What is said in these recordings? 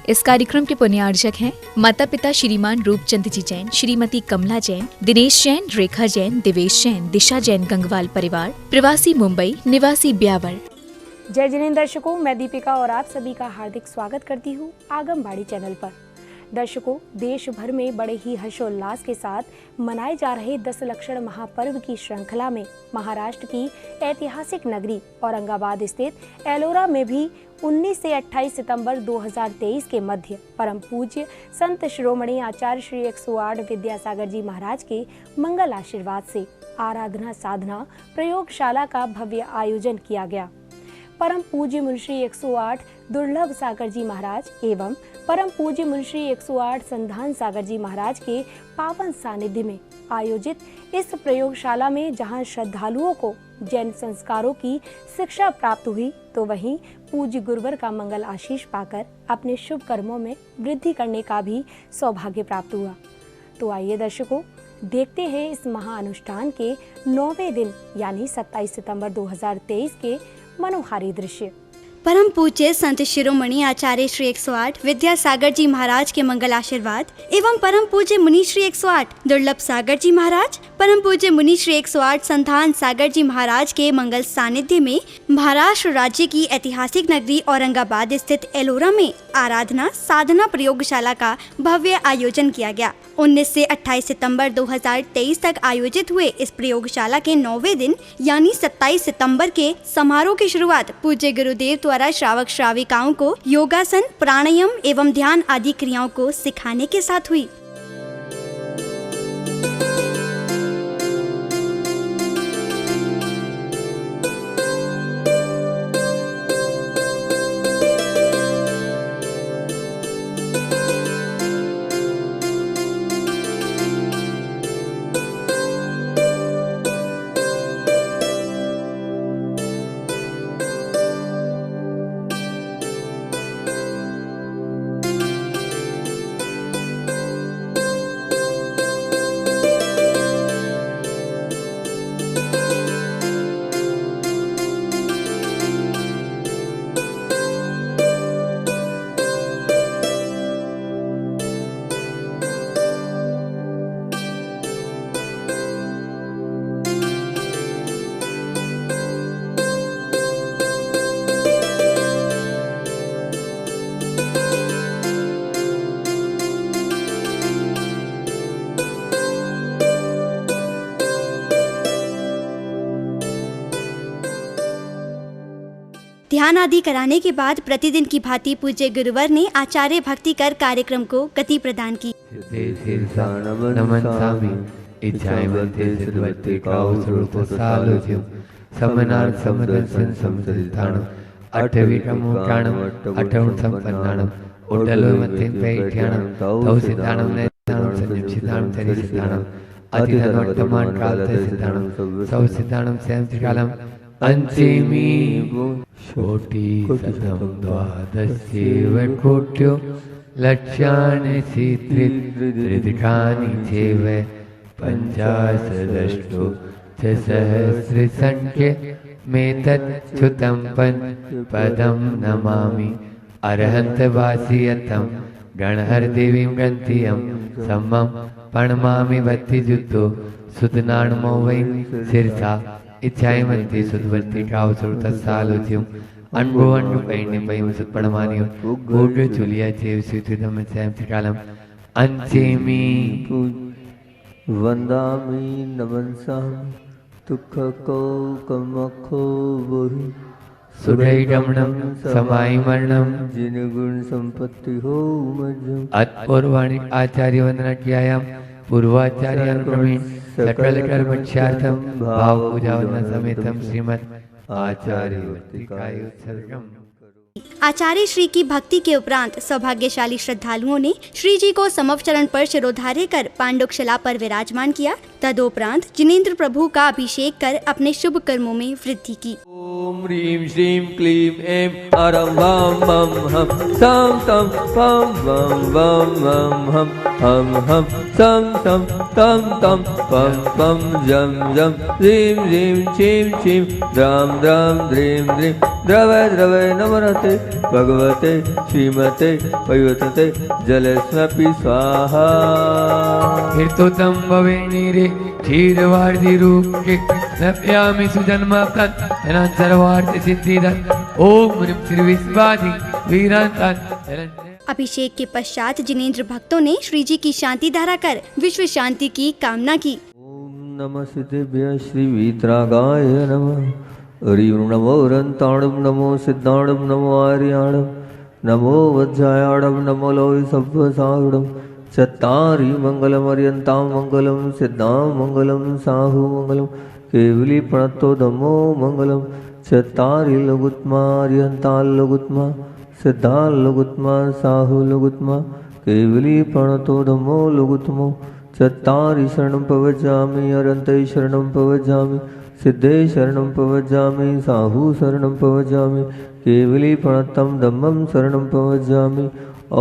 इस कार्यक्रम के पुण्यार्जक हैं माता पिता श्रीमान रूपचंद जी जैन, श्रीमती कमला जैन, दिनेश जैन, रेखा जैन, दिवेश जैन, दिशा जैन गंगवाल परिवार, प्रवासी मुंबई, निवासी ब्यावर। जय जिनेंद्र दर्शकों, मैं दीपिका और आप सभी का हार्दिक स्वागत करती हूँ आगमबाड़ी चैनल पर। दर्शकों, देश भर में बड़े ही हर्षोल्लास के साथ मनाए जा रहे 10 लक्षण महापर्व की श्रृंखला में महाराष्ट्र की ऐतिहासिक नगरी औरंगाबाद स्थित एलोरा में भी 19 से 28 सितंबर 2023 के मध्य परम पूज्य संत शिरोमणि आचार्य श्री 108 विद्यासागर जी महाराज के मंगल आशीर्वाद से आराधना साधना प्रयोगशाला का भव्य आयोजन किया गया। परम पूज्य मुंशी 108 दुर्लभ सागर जी महाराज एवं परम पूज्य मुंशी 108 संधान सागर जी महाराज के पावन सानिध्य में आयोजित इस प्रयोगशाला में जहां श्रद्धालुओं को जैन संस्कारों की शिक्षा प्राप्त हुई, तो वहीं पूज्य गुरुवर का मंगल आशीष पाकर अपने शुभ कर्मों में वृद्धि करने का भी सौभाग्य प्राप्त हुआ। तो आइए दर्शकों, देखते हैं इस महाअनुष्ठान के 9वें दिन यानी 27 सितंबर 2023 के मनोहारी दृश्य। परम पूज्य संत शिरोमणि आचार्य श्री 108 विद्यासागर जी महाराज के मंगल आशीर्वाद एवं परम पूज्य मुनि श्री 108 दुर्लभ सागर जी महाराज, परम पूज्य मुनि श्री 108 संतान सागर जी महाराज के मंगल सानिध्य में महाराष्ट्र राज्य की ऐतिहासिक नगरी औरंगाबाद स्थित एलोरा में आराधना साधना प्रयोगशाला का भव्य आयोजन किया गया। 19 से 28 सितंबर 2023 तक आयोजित हुए इस प्रयोगशाला के 9वें दिन यानी 27 सितंबर के समारोह की शुरुआत पूज्य गुरुदेव द्वारा श्रावक श्राविकाओं को योगासन, प्राणायाम एवं ध्यान आदि क्रियाओं को सिखाने के साथ हुई। ध्यान आदि कराने के बाद प्रतिदिन की भांति पूज्य गुरुवर ने आचार्य भक्ति कर कार्यक्रम को गति प्रदान की। छोटी सदम द्वादशेव कोट्यो लक्ष्याणि त्रिदृढानि चैव पञ्चाशदष्टो च सहस्रसङ्ख्ये मेतच्छ्रुतं पदं नमामि अरहन्तवासियतं गणहरदेवीं गन्तियं सम्मं प्रणमामि भक्तियुक्तो सुतनाणमो वै शिरसा इच्छायमन्ति सुदवर्ति कावसुरतसालोच्यं अण्डो पैण्य पैम सुत्पणमानियो गोड्य चुलिया चेव सुतुदम सैमतिकालम अंचेमी वंदामि नमन्सामि तुखको कमखो वहि सुरैगमनं समायमरणं जिन गुण संपत्ति हो मज्जम अत्पूर्वाणि आचार्य वंदना कियायाम पूर्वाचार्य अनुक्रमेण सकल कर्मक्षार्थम भाव पूजा वंदना समेतम श्रीमद् आचार्य वर्तिकाय उत्सर्गम। आचार्य श्री की भक्ति के उपरांत सौभाग्यशाली श्रद्धालुओं ने श्री जी को समवचरण पर शिरोधार्य कर पांडुकशिला पर विराजमान किया। तदोपरांत जिनेंद्र प्रभु का अभिषेक कर अपने शुभ कर्मों में वृद्धि की। ओम ह्रीं श्रीं क्लीं ऐं अरं वं वं हम सं तं पं वं वं वं हम हम सं तं तं तं पं पं जं जं ह्रीं ह्रीं श्रीं श्रीं द्रां द्रां द्रीं द्रीं द्रव द्रव नमरत स्वाहाते भगवते श्रीमते पयोतते जलस्वपि स्वाहा। फिर तो तम भवे नीरे क्षीरवार्धि रूप के नप्यामि सुजन्म तत् अनंतरवार्ध सिद्धिदत् ओम ह्रीं श्री विश्वाधि वीरांतन। अभिषेक के पश्चात जिनेंद्र भक्तों ने श्री जी की शांति धारा कर विश्व शांति की कामना की। ओम नमः सिद्धेभ्यः श्री वीतरागाय नमः। हरिं नमो रन्ताणं नमो सिद्धाणं नमो आर्याणं नमो वज्रायाणं नमो लोहि सभ्यसारुणं चत्तारि मङ्गलमर्यन्तां मङ्गलं सिद्धां मङ्गलं साहु मङ्गलं केवली प्रणतो धम्मो मङ्गलं चत्तारि लघुत्मार्यन्तां लघुत्मा सिद्धा लघुत्मा साहु लघुत्मा केवली प्रणतो धम्मो लघुत्मो चत्तारि शरणं पवजामि अरन्ते शरणं पवजामि सिद्धे शरणं पवजामि साहु शरणं पवजामि केवली प्रणतं धम्मं शरणं पवजामि।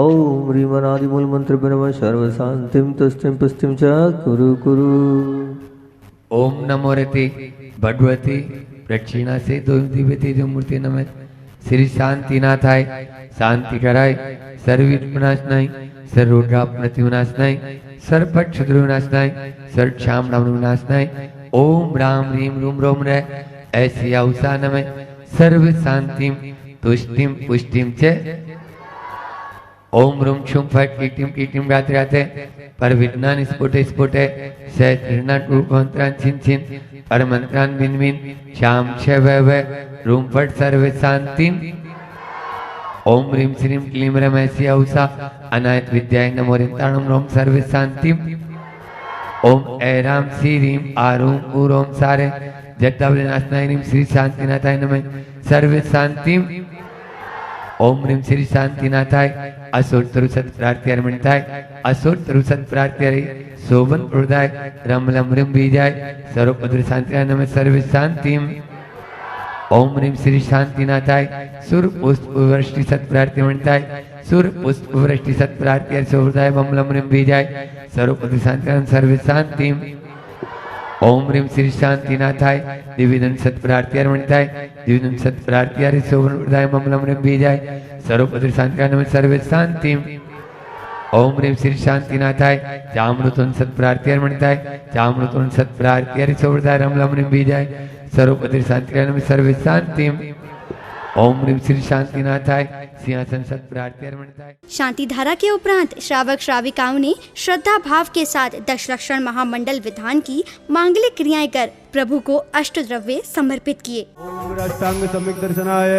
ओम ह्रीमनादिमूल मंत्र ब्रह्म सर्वशांतिं तुष्टिं पुष्टिं च कुरु कुरु। ओम नमो रते भगवती प्रक्षिणा से दो दिव्य तेज मूर्ति नमः। श्री शांतिनाथाय शांति कराय सर्वित विनाशनाय सर्वोग्रापनति विनाशनाय सर्वपट शत्रु विनाशनाय सर्वक्षाम नाम विनाशनाय ओम राम ह्रीं रूम रोम रे ऐसी औसा नमः। सर्व शांतिम तुष्टिम पुष्टिम च ओम रूम छुम फट कीटिम गाते गाते पर विज्ञान स्फुटे स्फुटे सहस्रनाट रूपमंत्रान छिन छिन और मंत्रान बिन बिन श्याम छ व रूम फट सर्व शांतिम। ओम ह्रीं श्रीं क्लीं रम ऐसी औसा अनायत विद्याय नमो रिंताणम रोम सर्व शांतिम। ओम ऐराम श्री रीं आरूम ऊरोम सारे जटावलिनाशनाय ह्रीं श्री शांतिनाथाय नमः सर्व शांतिम। ओम ह्रीं श्री शांतिनाथाय असुर तरुसत प्रार्थ्यर्मणिताय असुर तरुसत प्रार्थ्यरे शोभन प्रदाय रमलम ह्रीं बीजाय सर्वपद्र शांतिनाय नमः सर्व शांतिम। ओम ह्रीं श्री शांतिनाथाय सुर पुष्प वृष्टि सत प्रार्थ्यर्मणिताय सुर पुष्प वृष्टि सत प्रार्थ्यर शोभदाय बमलम ह्रीं बीजाय सर्वपद्र शांतिनाय सर्व शांतिम। ओम ह्रीं श्री शांतिनाथाय दिव्यदन सत प्रार्थ्यर्मणिताय दिव्यदन सत प्रार्थ्यर शोभन प्रदाय बमलम ह्रीं बीजाय सर्वपद्र शांतिनाय नमः सर्व शांतिम। ओम ह्रीं श्री शांतिनाथाय चामृतन सत प्रार्थ्यर्मणिताय चामृतन सत प्रार्थ्यर शोभदाय रमलम ह्रीं बीजाय सर्वपद्र शांतिनाय नमः सर्व शांतिम। ओम ह्रीं श्री शांतिनाथाय सिंहासन सत प्रार्थ्यर्मणिताय। शांति धारा के उपरांत श्रावक श्राविकाओं ने श्रद्धा भाव के साथ दशलक्षण महामंडल विधान की मांगलिक क्रियाएं कर प्रभु को अष्टद्रव्य समर्पित किए। ओम अष्टांग सम्यक दर्शनाय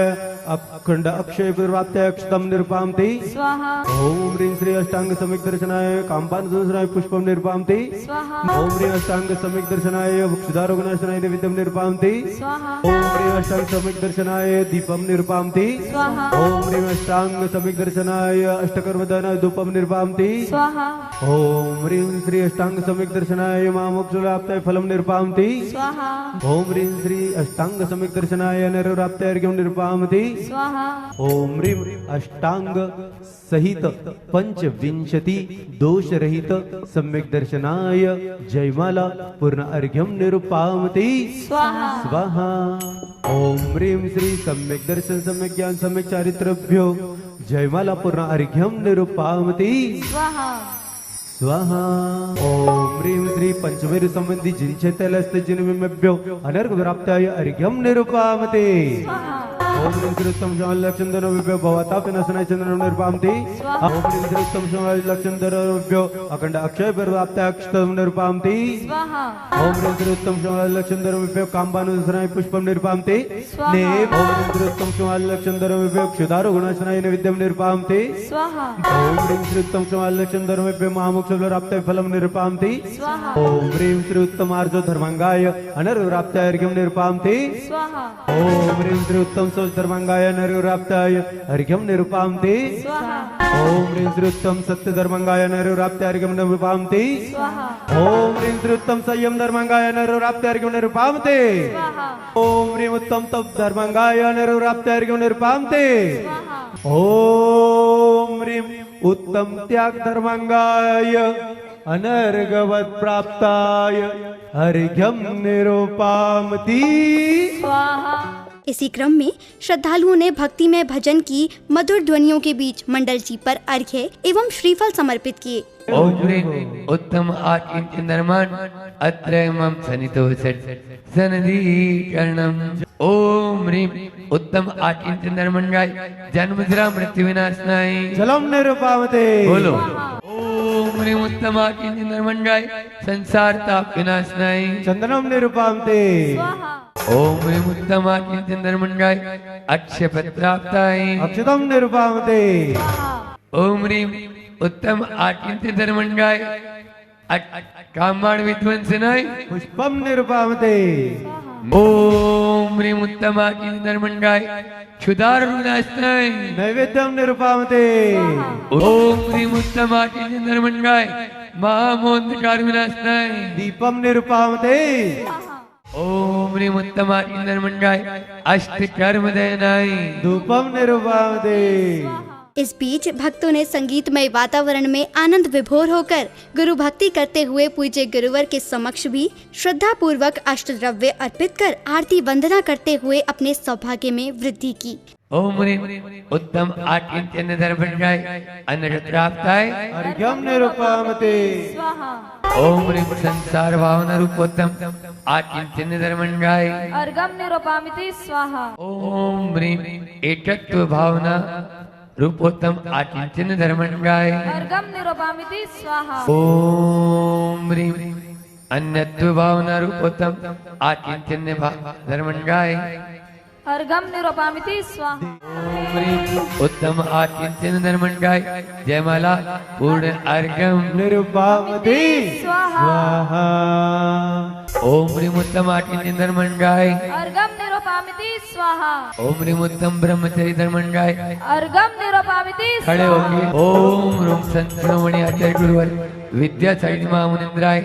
अखंड अक्षय पूर्वाप्तम निरुपामते स्वाहा। ओम ह्रीं श्री अष्टांग सम्यक दर्शनाय कामपान दर्शनाय पुष्पम निरुपामते स्वाहा। ओम ह्रीं अष्टांग सम्यक दर्शनाय क्षुधारोगनाशनाय नैवेद्यम निरुपामते स्वाहा। ओम ह्रीं अष्टांग सम्यक दर्शनाय दीपम निरुपामते स्वाहा। ओम ह्रीं अष्टांग सम्यक दर्शनाय अष्टकर्मदान धूपम निरुपामते स्वाहा। ओम ह्रीं श्री अष्टांग सम्यक दर्शनाय मामोक्षलाप्ताय फलम निरुपामते स्वाहा। ओम ह्रीं श्री अष्टांग सम्यक दर्शनाय नैरोराप्तायर्घ्यम निरुपामते स्वाहा। ओम ह्रीं अष्टांग सहित पंचविंशति दोष रहित सम्यक दर्शनाय जयमाला पूर्ण अर्घ्यम निरुपामते स्वाहा स्वाहा। ओम ह्रीं श्री सम्यक दर्शन सम्यक ज्ञान सम्यक चारित्रभ्यो जयमाला पूर्ण अर्घ्यम निरुपामते स्वाहा स्वाहा। ओम ह्रीं श्री पंचमेरु संबंधी जिनचेतलस्त जिनमेभ्यो अनर्घ प्राप्ताय अर्घ्यम निरुपामते स्वाहा। ओम ह्रीं श्री उत्तम लक्षणधरभ्यो भवतापनाशनाय चंद्रम निरुपामते। ओम ह्रीं श्री उत्तम लक्षणधरभ्यो अखंड अक्षय प्राप्ताय अक्षतम निरुपामते स्वाहा। ओम ह्रीं श्री उत्तम लक्षणधरभ्यो कामबानुसनाय पुष्पम निरुपामते ने। ओम ह्रीं श्री उत्तम लक्षणधरभ्यो क्षुधारो गुणाशनाय नैवेद्यम निरुपामते स्वाहा। ओम ह्रीं श्री उत्तम लक्षणधरभ्यो महामोक्षप्राप्ताय फलम निरुपामते स्वाहा। ओम ह्रीं श्री उत्तम आर्जो धर्मांगाय अनर्घ प्राप्ताय अर्घ्यम निरुपामते स्वाहा। ओम ह्रीं श्री उत्तम धर्मांगाय नर्घ प्राप्ताय अर्घ्यम निरुपामते स्वाहा। ओम ह्रीं श्री उत्तम सत्य धर्मांगाय नर्घ प्राप्ताय अर्घ्यम निरुपामते स्वाहा। ओम ह्रीं श्री उत्तम संयम धर्मांगाय नर्घ प्राप्ताय अर्घ्यम निरुपामते स्वाहा। ओम ह्रीं उत्तम तप धर्मांगाय नर्घ प्राप्ताय अर्घ्यम निरुपामते स्वाहा। ओम ह्रीं उत्तम त्याग धर्मांगाय अनर्घवत् प्राप्ताय अर्घ्यम निरुपामते स्वाहा। इसी क्रम में श्रद्धालुओं ने भक्ति में भजन की मधुर ध्वनियों के बीच मंडल जी पर अर्घ्य एवं श्रीफल समर्पित किए। ओम ह्रीं उत्तम आकिंचनर्मन् अत्र मम सनितो सनदीकरणम्। ओम ह्रीं उत्तम आकिंचनर्मन्गाय जन्मजरा मृत्यु विनाशनाय जलम निरुपामते। बोलो। ओम ह्रीं उत्तम आकिंचनर्मन्गाय संसार ताप विनाशनाय चंदनम निरुपामते। ओम ह्रीं उत्तम आकिंचनर्मन्गाय अक्षय पत्राप्ताय अक्षतम निरुपामते। ओम ह्रीं उत्तम आकिंचनर्मन्गाय कामाण विध्वंसनाय पुष्पम निरुपामते। ओम ह्रीं उत्तम आकिंचनर्मन्गाय क्षुधार विनाशनाय नैवेद्यम निरुपामते। ओम ह्रीं उत्तम आकिंचनर्मन्गाय महामोंधकार विनाशनाय दीपम निरुपामते। ओम ह्रीं उत्तम आकिंचनर्मन्गाय अष्टकर्मदयनाय धूपम निरुपामते। इस बीच भक्तों ने संगीतमय वातावरण में आनंद विभोर होकर गुरु भक्ति करते हुए पूज्य गुरुवर के समक्ष भी श्रद्धा पूर्वक अष्टद्रव्य अर्पित कर आरती वंदना करते हुए अपने सौभाग्य में वृद्धि की। ओम ह्रीं उत्तम आकिंचनर्मन्गाय अन्नरत्राप्ताय अर्घ्यम निरुपामते। ओम ह्रीं संसार भावना रूपोत्तम आकिंचनर्मन्गाय अर्घम निरूपामिति स्वाहा। ओम ह्रीं एकत्व भावना रूपोत्तम आकिंचनर्मन्गाय अर्घम निरूपामिति स्वाहा। ओम ह्रीं अन्यत्व भावना रूपोत्तम आकिंचनर्मन्गाय अर्घम निरूपामिति स्वाहा। ओम ह्रीं उत्तम आकिंचनर्मन्गाय जयमाला पूर्ण अर्घम निरुपामते। स्वाहा। ओम ह्रीं उत्तम आकिंचनर्मन्गाय अर्घम निरूपामिति स्वाहा। ओम ह्रीं उत्तम ब्रह्मचर्य धर्मन्गाय अर्घम निरूपामिति खड़े होके ओम ह्रूं संतमणि आचार्य गुरुवर विद्या साइड महामुनिंद्राय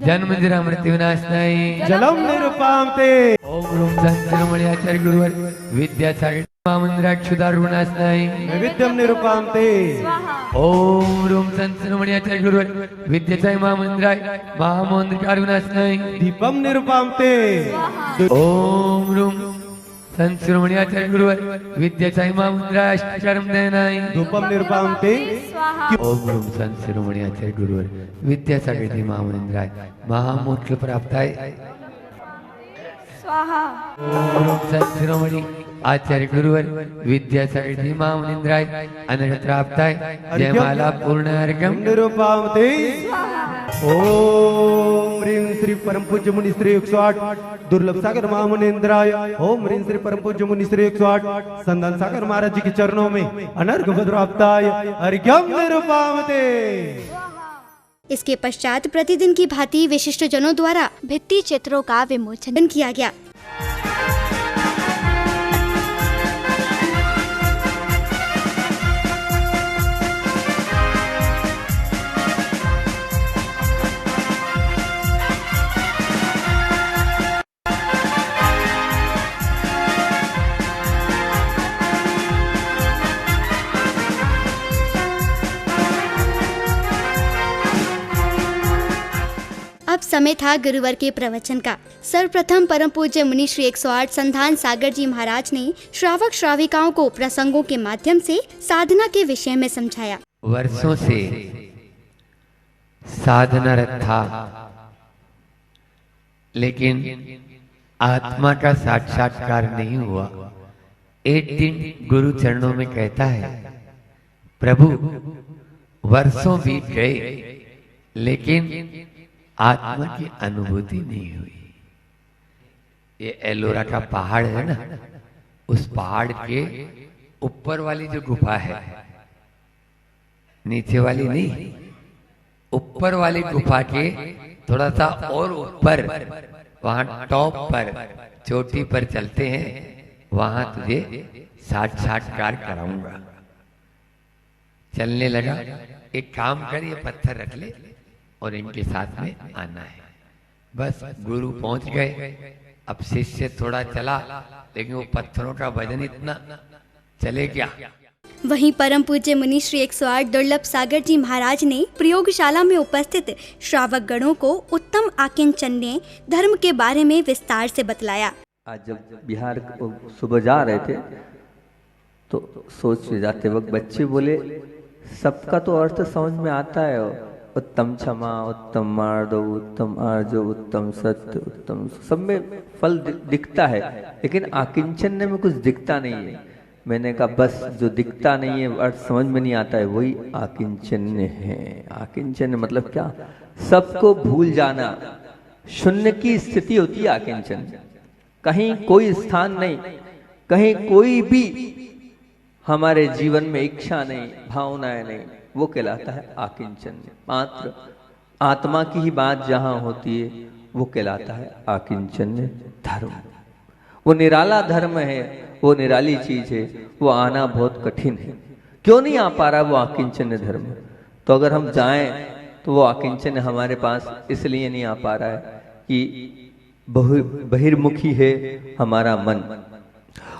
जन्मजरा मृत्यु विनाशनाय जलम निरुपामते। ओम ह्रूं संतमणि आचार्य गुरुवर विद्या साइड महामुनिंद्राय क्षुधार विनाशनाय नैवेद्यम निरुपामते। ओम ह्रूं संतमणि आचार्य गुरुवर विद्या साइड महामुनिंद्राय महामोंधकार विनाशनाय दीपम निरुपामते। ओम ह्रूं संतमणि आचार्य गुरुवर विद्या साइड महामुनिंद्राय अष्टकर्मदयनाय धूपम निरुपामते। ओम ह्रूं संतमणि आचार्य गुरुवर विद्यासागर महामुनिंद्राय महामोक्ष प्राप्ताय स्वाहा। ओम संतमणि आचार्य गुरुवर विद्यासागर महामुनिंद्राय अनर्थप्राप्ताय जयमाला पूर्ण अर्घम निरुपामते। ओम ह्रीं श्री परम पूज्य मुनि श्री 108 दुर्लभ सागर महामुनिंद्राय। ओम ह्रीं श्री परम पूज्य मुनि श्री 108 संदन सागर महाराज जी के चरणों में अनर्घ प्राप्ताय अर्घ्यम निरुपामते। इसके पश्चात प्रतिदिन की भांति विशिष्ट जनों द्वारा भित्ति चित्रों का विमोचन किया गया। अब समय था गुरुवर के प्रवचन का। सर्वप्रथम परम पूज्य मुनि श्री 108 संधान सागर जी महाराज ने श्रावक श्राविकाओं को प्रसंगों के माध्यम से साधना के विषय में समझाया। वर्षों से साधनारत था, लेकिन आत्मा का साक्षात्कार नहीं हुआ। एक दिन गुरु चरणों में कहता है, प्रभु वर्षों बीत गए लेकिन आत्मा की अनुभूति नहीं हुई। ये एलोरा का पहाड़ है ना, उस पहाड़ के ऊपर वाली जो गुफा है, नीचे वाली नहीं, ऊपर वाली गुफा के थोड़ा सा और ऊपर, वहां टॉप पर चोटी पर चलते हैं, वहां तुझे साक्षात्कार कराऊंगा। चलने लगा, एक काम कर, ये पत्थर रख ले और इनके साथ में आना है। बस गुरु पहुंच गए। अब शिष्य थोड़ा चला, लेकिन वो पत्थरों का वजन इतना, चले क्या। वहीं परम पूज्य मुनि श्री 108 दुर्लभ सागर जी महाराज ने प्रयोगशाला में उपस्थित श्रावक गणों को उत्तम आकिंचन्य धर्म के बारे में विस्तार से बतलाया। आज जब बिहार को सुबह जा रहे थे तो सोच जाते वक्त बच्चे बोले सबका तो अर्थ समझ में आता है, उत्तम क्षमा, उत्तम मार्द, उत्तम आर्जव, उत्तम सत्य, उत्तम, सब में फल दिखता है, लेकिन आकिंचन्य में कुछ दिखता नहीं है। मैंने कहा बस जो दिखता नहीं है, अर्थ समझ में नहीं आता है, वही आकिंचन्य है। आकिंचन्य मतलब क्या? सबको भूल जाना, शून्य की स्थिति होती है आकिंचन्य। कहीं कोई स्थान नहीं, कहीं कोई भी हमारे जीवन में इच्छा नहीं, भावनाएं नहीं, वो कहलाता है आकिंचन्य। मात्र आत्मा की ही बात जहां होती है वो कहलाता है आकिंचन्य धर्म। वो निराला धर्म है, वो निराली चीज है, वो आना बहुत कठिन है। क्यों नहीं आ पा रहा वो आकिंचन्य धर्म? तो अगर हम जाएं तो वो आकिंचन्य हमारे पास इसलिए नहीं आ पा रहा है कि बहिर्मुखी है हमारा मन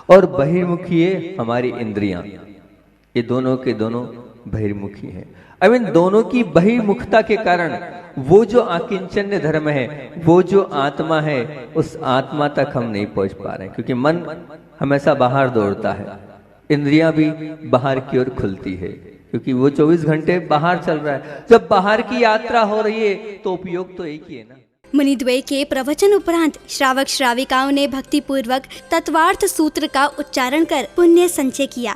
और बहिर्मुखी है हमारी इंद्रियां। ये दोनों के दोनों बहिर्मुखी हैं। अब इन दोनों की बहिर्मुखता के कारण वो जो आकिंचन्य धर्म है, वो जो आत्मा है, उस आत्मा तक हम नहीं पहुंच पा रहे हैं, क्योंकि मन हमेशा बाहर दौड़ता है, इंद्रियां भी बाहर की ओर खुलती है, क्योंकि वो 24 घंटे बाहर चल रहा है। जब बाहर की यात्रा हो रही है तो उपयोग तो एक ही है ना। मुनिद्वय के प्रवचन उपरांत श्रावक श्राविकाओं ने भक्ति पूर्वक तत्वार्थ सूत्र का उच्चारण कर पुण्य संचय किया।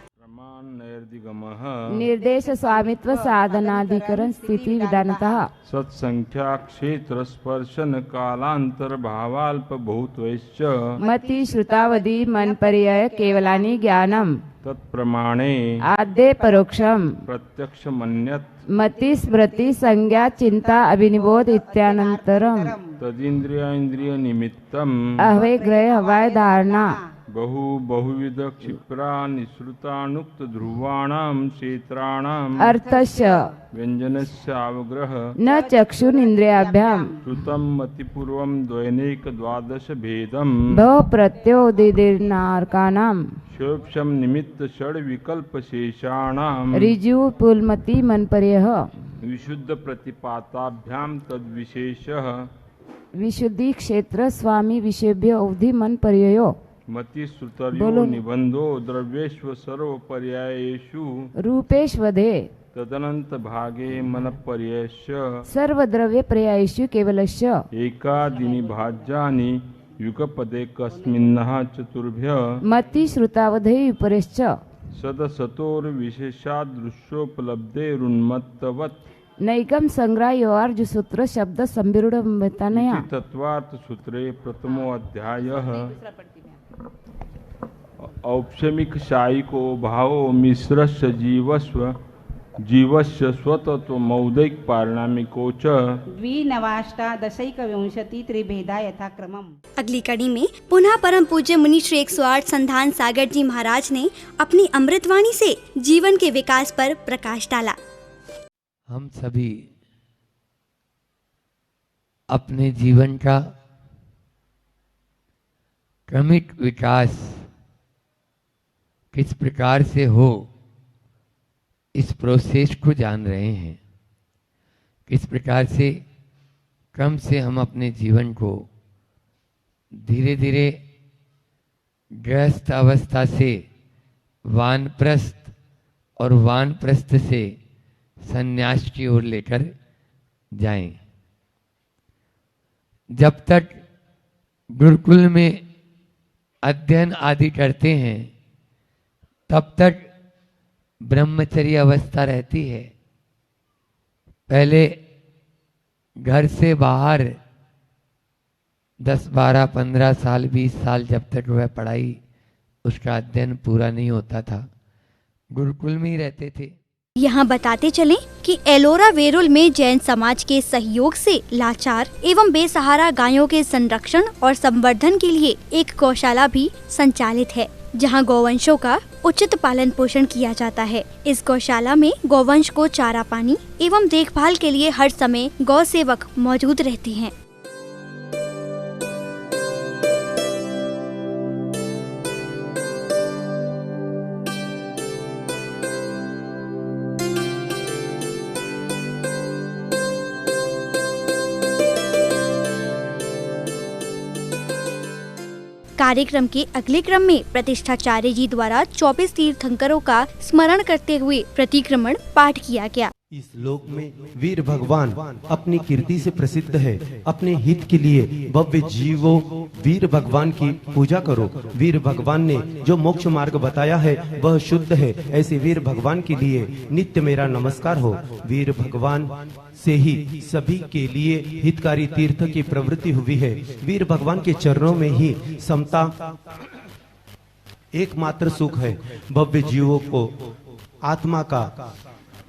निर्देश स्वामित्व साधनाधिकरण स्थिति विधानतः सत्संख्या क्षेत्र स्पर्शन कालांतर भावाल्प भूतवैश्च मति श्रुतावधि मन पर्यय केवलानि ज्ञानम तत्प्रमाणे आद्य परोक्षम प्रत्यक्ष मन्यत मति स्मृति संज्ञा चिंता अभिनिबोध इत्यानंतरम तदिंद्रिय इंद्रिय निमित्तम अहवे ग्रह हवाय धारणा बहुविध क्षिप्रा निश्रुतानुक्त ध्रुवाणाम क्षेत्राणाम अर्थस्य व्यंजनस्य अवग्रह न चक्षुरिंद्रियाभ्याम श्रुतम मतिपूर्वम द्वैनिक द्वादश भेदम भव प्रत्योदिर्नार्कानाम क्षोक्षम निमित्त षड विकल्प शेषाणाम ऋजु पुलमति मन पर्यय विशुद्ध प्रतिपाताभ्याम तद्विशेषः विशुद्धि क्षेत्र स्वामी विषयभ्य अवधि मन पर्ययो मति श्रुतर्यो निबंधो द्रव्येष्व सर्व पर्यायेषु रूपेष्वधे तदनंत भागे मन पर्ययस्य सर्वद्रव्य पर्यायेषु केवलस्य एकादिनि भाज्यानि युगपदे कस्मिन्नः चतुर्भ्य मति श्रुतावधे विपरेश्च सदसतोर विशेषादृश्योपलब्धेरुन्मत्तवत् नैकम संग्रह योर्ज सूत्र शब्द संविरूढ़ तत्वार्थ सूत्रे प्रथमो अध्यायः औपशमिक शायिको भावो मिश्रस्य जीवस्य स्वतत्व मौदिक पारिणामिको च द्विनवाष्टादशैकविंशति त्रिभेदा यथाक्रमम्। अगली कड़ी में पुनः परम पूज्य मुनि श्री 108 संधान सागर जी महाराज ने अपनी अमृतवाणी से जीवन के विकास पर प्रकाश डाला। हम सभी अपने जीवन का क्रमिक विकास किस प्रकार से हो, इस प्रोसेस को जान रहे हैं। किस प्रकार से क्रम से हम अपने जीवन को धीरे धीरे गृहस्थ अवस्था से वानप्रस्थ और वानप्रस्थ से संन्यास की ओर लेकर जाएं। जब तक गुरुकुल में अध्ययन आदि करते हैं तब तक ब्रह्मचर्य अवस्था रहती है। पहले घर से बाहर 10, 12, 15 साल, 20 साल जब तक वह पढ़ाई उसका अध्ययन पूरा नहीं होता था, गुरुकुल में ही रहते थे। यहाँ बताते चलें कि एलोरा वेरुल में जैन समाज के सहयोग से लाचार एवं बेसहारा गायों के संरक्षण और संवर्धन के लिए एक गौशाला भी संचालित है, जहाँ गौवंशों का उचित पालन पोषण किया जाता है। इस गौशाला में गौवंश को चारा पानी एवं देखभाल के लिए हर समय गौ सेवक मौजूद रहते हैं। कार्यक्रम के अगले क्रम में प्रतिष्ठाचार्य जी द्वारा 24 तीर्थंकरों का स्मरण करते हुए प्रतिक्रमण पाठ किया गया। इस लोक में वीर भगवान अपनी कीर्ति से प्रसिद्ध है। अपने हित के लिए भव्य जीवों वीर भगवान की पूजा करो। वीर भगवान ने जो मोक्ष मार्ग बताया है वह शुद्ध है। ऐसे वीर भगवान के लिए नित्य मेरा नमस्कार हो। वीर भगवान से ही सभी के लिए हितकारी तीर्थ की प्रवृत्ति हुई है। वीर भगवान के चरणों में ही समता एकमात्र सुख है। भव्य जीवों को आत्मा का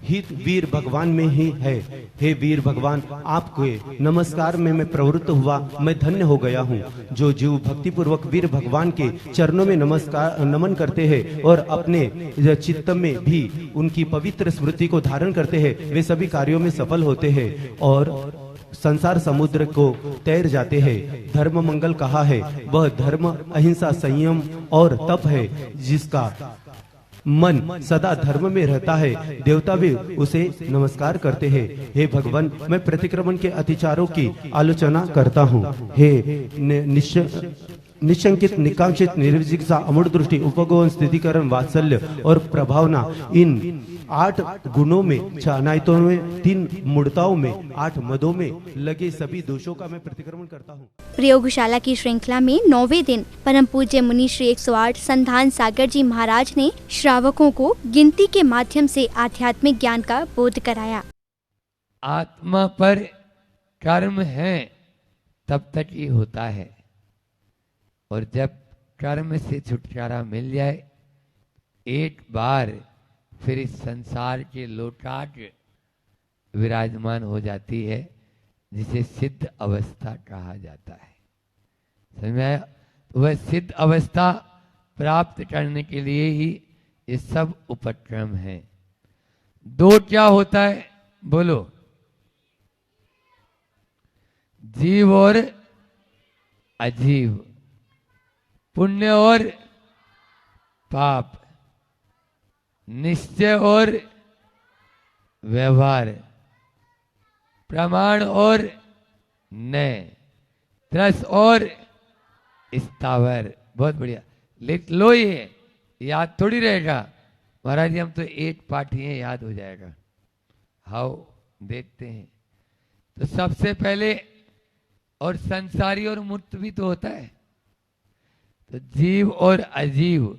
हित वीर भगवान में ही है। हे वीर भगवान, आपके नमस्कार में मैं प्रवृत्त हुआ, मैं धन्य हो गया हूँ। जो जीव भक्ति पूर्वक वीर भगवान के चरणों में नमन करते हैं और अपने चित्त में भी उनकी पवित्र स्मृति को धारण करते हैं, वे सभी कार्यों में सफल होते हैं और संसार समुद्र को तैर जाते हैं। धर्म मंगल कहा है, वह धर्म अहिंसा संयम और तप है। जिसका मन सदा धर्म में रहता है, देवता भी उसे नमस्कार करते हैं। हे भगवान, मैं प्रतिक्रमण के अतिचारों की आलोचना करता हूँ। हे निशंकित निकांक्षित निर्विजिज्ञा अमूढ़ दृष्टि उपगोन स्थितिकरण वात्सल्य और प्रभावना, इन 8 गुणों में, 6 अनायतों में, 3 मूढ़ताओं में, 8 मदों में लगे सभी दोषों का मैं प्रतिक्रमण करता हूँ। प्रयोगशाला की श्रृंखला में 9वें दिन परम पूज्य मुनि श्री 108 संधान सागर जी महाराज ने श्रावकों को गिनती के माध्यम से आध्यात्मिक ज्ञान का बोध कराया। आत्मा पर कर्म है तब तक ही होता है, और जब कर्म से छुटकारा मिल जाए, एक बार फिर इस संसार के लोटाट विराजमान हो जाती है, जिसे सिद्ध अवस्था कहा जाता है। समझ में आया? वह सिद्ध अवस्था प्राप्त करने के लिए ही ये सब उपक्रम है। 2 क्या होता है बोलो? जीव और अजीव, पुण्य और पाप, निश्चय और व्यवहार, प्रमाण और नय, त्रस और स्थावर। बहुत बढ़िया, लिख लो, ये याद थोड़ी रहेगा महाराज जी, हम तो एक पाठ ही याद हो जाएगा। हाउ देखते हैं। तो सबसे पहले, और संसारी और मुक्त भी तो होता है, तो जीव और अजीव,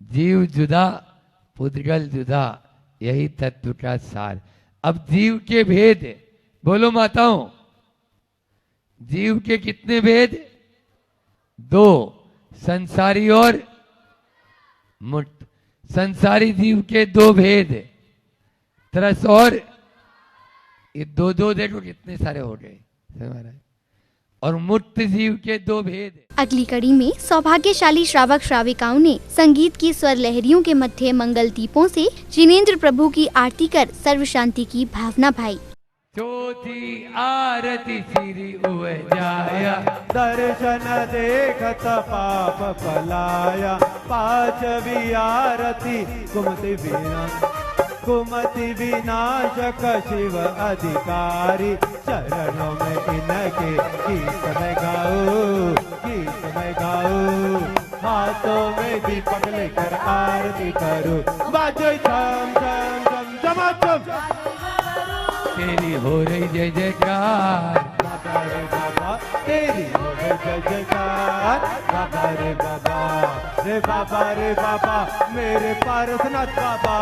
जीव जुदा पुद्गल जुदा, यही तत्व का सार। अब जीव के भेद बोलो माताओं, जीव के कितने भेद? 2, संसारी और मुक्त। संसारी जीव के 2 भेद, त्रस और, ये 2 देखो कितने सारे हो गए हमारा। और मुक्त जीव के 2 भेद। अगली कड़ी में सौभाग्यशाली श्रावक श्राविकाओं ने संगीत की स्वर लहरियों के मध्य मंगल दीपों से जिनेंद्र प्रभु की आरती कर सर्व शांति की भावना भाई। चौथी आरती श्री उवजाया, दर्शन देखत पाप पलाया। 5वीं आरती कुमति विनाशक शिव अधिकारी। चरणों में इनके गीत में गाओ, हाथों में दीपक लेकर आरती करो। बाजो छम छम छम चमाचम, तेरी हो रही जय जयकार। बाबा रे बाबा, तेरी हो रही जय जयकार। बाबा रे बाबा, रे बाबा रे बाबा, मेरे पारसनाथ बाबा।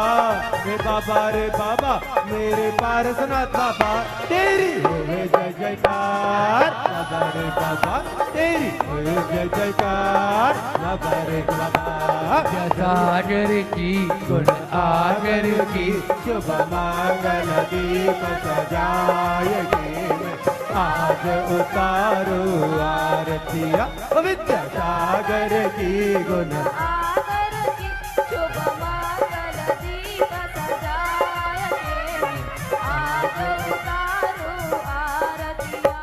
रे बाबा रे बाबा, मेरे पारसनाथ बाबा। तेरी हो रही जय जयकार। बाबा रे बाबा, तेरी हो रही जय जयकार। बाबा रे बाबा, सागर की गुण आगर की, शुभ मंगल दीप सजाए आज उतारो आरतिया। विद्या सागर की गुण आगर की, शुभ मंगल दीप सजाए आज उतारो आरतिया।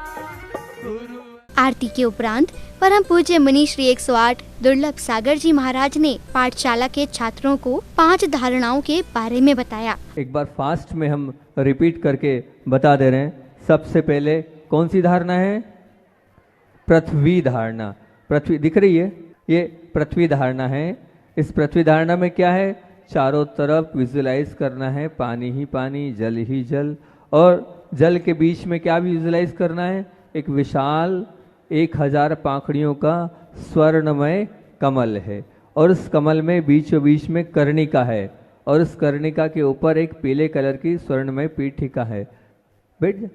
आरती के उपरांत परम पूज्य मुनि श्री 108 दुर्लभ सागर जी महाराज ने पाठशाला के छात्रों को 5 धारणाओं के बारे में बताया। एक बार फास्ट में हम रिपीट करके बता दे रहे हैं। सबसे पहले कौन सी धारणा है? पृथ्वी धारणा। पृथ्वी दिख रही है? ये पृथ्वी धारणा है। इस पृथ्वी धारणा में क्या है, चारों तरफ विजुलाइज करना है पानी ही पानी, जल ही जल, और जल के बीच में क्या विजुलाइज करना है, एक विशाल 1000 पाखड़ियों का स्वर्णमय कमल है, और उस कमल में बीचों बीच में कर्णिका है, और उस कर्णिका के ऊपर एक पीले कलर की स्वर्णमय पीठिका है। बैठ जा।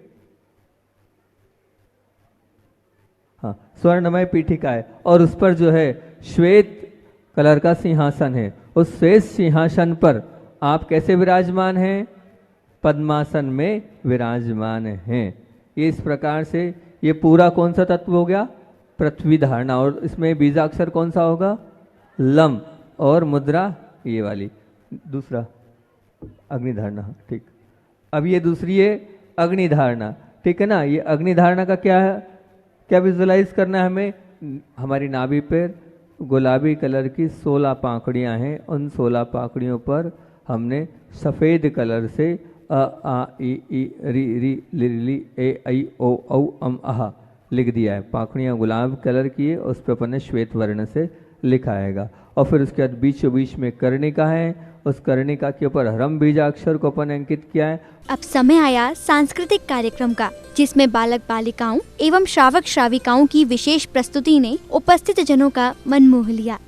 हाँ, स्वर्णमय पीठिका है, और उस पर जो है श्वेत कलर का सिंहासन है। उस श्वेत सिंहासन पर आप कैसे विराजमान हैं, पद्मासन में विराजमान हैं। ये इस प्रकार से ये पूरा कौन सा तत्व हो गया, पृथ्वी धारणा, और इसमें बीजाक्षर कौन सा होगा, लम, और मुद्रा ये वाली। दूसरा अग्नि धारणा, ठीक। अब ये दूसरी है अग्नि धारणा, ठीक है ना। ये अग्नि धारणा का क्या है, क्या विजुलाइज करना है हमें, हमारी नाभि पर गुलाबी कलर की 16 पाखड़ियाँ हैं, उन 16 पाखड़ियों पर हमने सफ़ेद कलर से अ आ इ ई री री ली ली ए ऐ ओ औ अम आहा लिख दिया है। पाखड़ियाँ गुलाब कलर की है, उस पर अपन ने श्वेत वर्ण से लिखा आएगा। और फिर उसके बाद बीचों बीच में कर्णिका है, उस कर्णिका के ऊपर हरम बीजाक्षर को अपन अंकित किया है। अब समय आया सांस्कृतिक कार्यक्रम का, जिसमें बालक बालिकाओं एवं श्रावक श्राविकाओं की विशेष प्रस्तुति ने उपस्थित जनों का मन मोह लिया।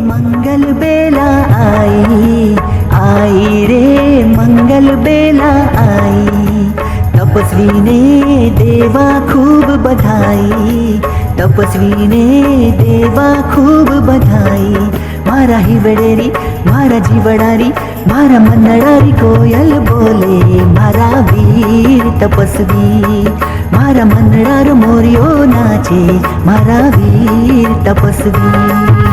मंगल बेला आई, आई रे मंगल बेला आई, तपस्वी ने देवा खूब बधाई, तपस्वी ने देवा खूब बधाई। मारा ही बड़ेरी मारा जीवड़ारी, मारा मन्नड़ारी कोयल बोले, मारा वीर तपस्वी, मारा मन्नड़ार मोरियो नाचे, मारा वीर तपस्वी।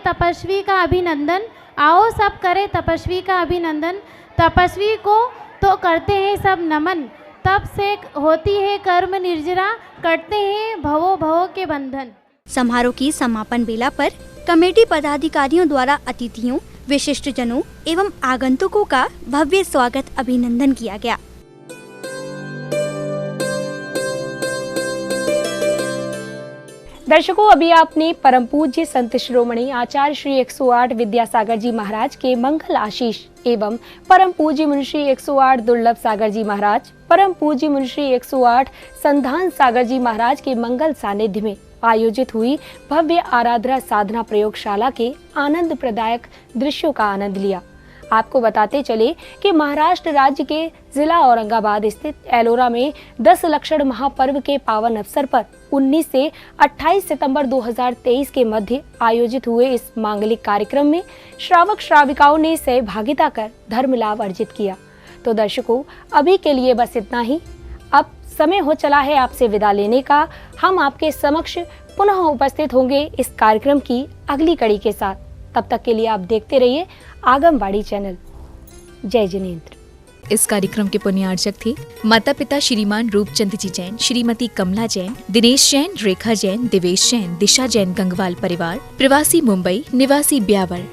तपस्वी का अभिनंदन, आओ सब करें तपस्वी का अभिनंदन। तपस्वी को तो करते हैं सब नमन, तब से होती है कर्म निर्जरा, कटते हैं भवो भवो के बंधन। समारोह की समापन बेला पर कमेटी पदाधिकारियों द्वारा अतिथियों, विशिष्ट जनों एवं आगंतुकों का भव्य स्वागत अभिनंदन किया गया। दर्शकों, अभी आपने परम पूज्य संत शिरोमणि आचार्य श्री 108 विद्यासागर जी महाराज के मंगल आशीष एवं परम पूज्य मुनिश्री 108 दुर्लभ सागर जी महाराज, परम पूज्य मुनिश्री 108 संधान सागर जी महाराज के मंगल सानिध्य में आयोजित हुई भव्य आराधना साधना प्रयोगशाला के आनंद प्रदायक दृश्यों का आनंद लिया। आपको बताते चले कि महाराष्ट्र राज्य के जिला औरंगाबाद स्थित एलोरा में 10 लक्षण महापर्व के पावन अवसर पर 19 से 28 सितंबर 2023 के मध्य आयोजित हुए इस मांगलिक कार्यक्रम में श्रावक श्राविकाओं ने सहभागिता कर धर्म लाभ अर्जित किया। तो दर्शकों, अभी के लिए बस इतना ही। अब समय हो चला है आपसे विदा लेने का। हम आपके समक्ष पुनः उपस्थित होंगे इस कार्यक्रम की अगली कड़ी के साथ। तब तक के लिए आप देखते रहिए आगमबाड़ी चैनल। जय जिनेंद्र। इस कार्यक्रम के पुण्यार्चक थे माता पिता श्रीमान रूपचंद जी जैन, श्रीमती कमला जैन, दिनेश जैन, रेखा जैन, दिवेश जैन, दिशा जैन गंगवाल परिवार, प्रवासी मुंबई, निवासी ब्यावर।